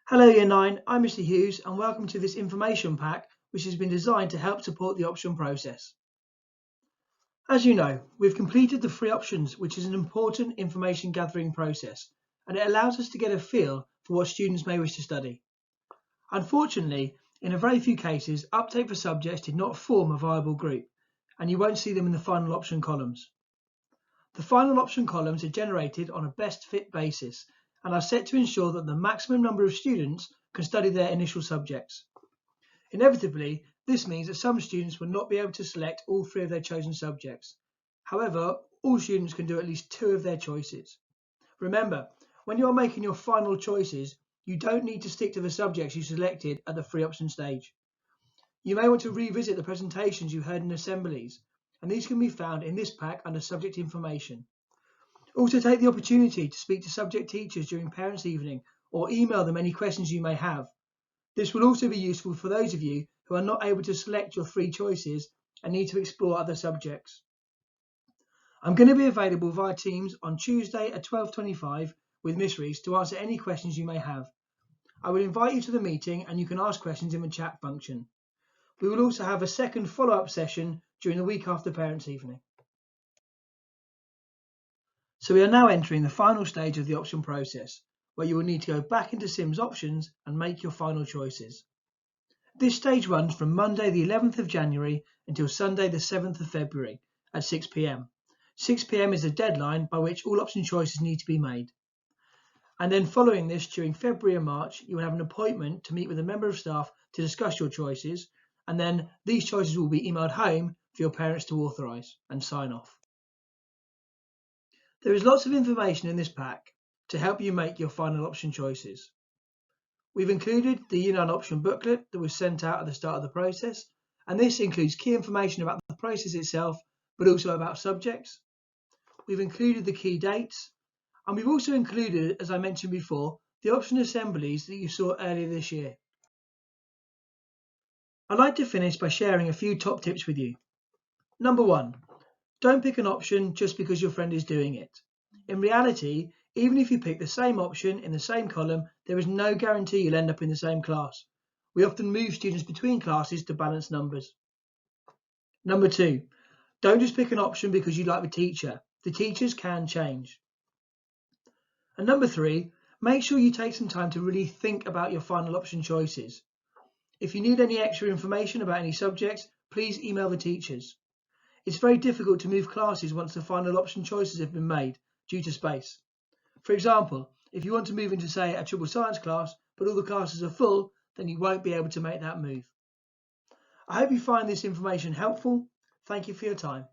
Hello Year 9, I'm Mr. Hughes and welcome to this information pack which has been designed to help support the option process. As you know, we've completed the free options, which is an important information gathering process, and it allows us to get a feel for what students may wish to study. Unfortunately, in a very few cases, uptake for subjects did not form a viable group, and you won't see them in the final option columns. The final option columns are generated on a best fit basis and are set to ensure that the maximum number of students can study their initial subjects. Inevitably, this means that some students will not be able to select all three of their chosen subjects. However, all students can do at least two of their choices. Remember, when you are making your final choices, you don't need to stick to the subjects you selected at the free option stage. You may want to revisit the presentations you heard in assemblies, and these can be found in this pack under subject information. Also take the opportunity to speak to subject teachers during Parents' Evening or email them any questions you may have. This will also be useful for those of you who are not able to select your three choices and need to explore other subjects. I'm going to be available via Teams on Tuesday at 12:25 with Miss Rees to answer any questions you may have. I will invite you to the meeting and you can ask questions in the chat function. We will also have a second follow-up session during the week after Parents' Evening. So we are now entering the final stage of the option process, where you will need to go back into Sims options and make your final choices. This stage runs from Monday the 11th of January until Sunday the 7th of February at 6 p.m. 6 p.m. is the deadline by which all option choices need to be made. And then following this, during February and March, you will have an appointment to meet with a member of staff to discuss your choices, and then these choices will be emailed home for your parents to authorise and sign off. There is lots of information in this pack to help you make your final option choices. We've included the Year 9 option booklet that was sent out at the start of the process, and this includes key information about the process itself, but also about subjects. We've included the key dates, and we've also included, as I mentioned before, the option assemblies that you saw earlier this year. I'd like to finish by sharing a few top tips with you. Number 1. Don't pick an option just because your friend is doing it. In reality, even if you pick the same option in the same column, there is no guarantee you'll end up in the same class. We often move students between classes to balance numbers. Number 2, don't just pick an option because you like the teacher. The teachers can change. And number 3, make sure you take some time to really think about your final option choices. If you need any extra information about any subjects, please email the teachers. It's very difficult to move classes once the final option choices have been made due to space. For example, if you want to move into, say, a triple science class, but all the classes are full, then you won't be able to make that move. I hope you find this information helpful. Thank you for your time.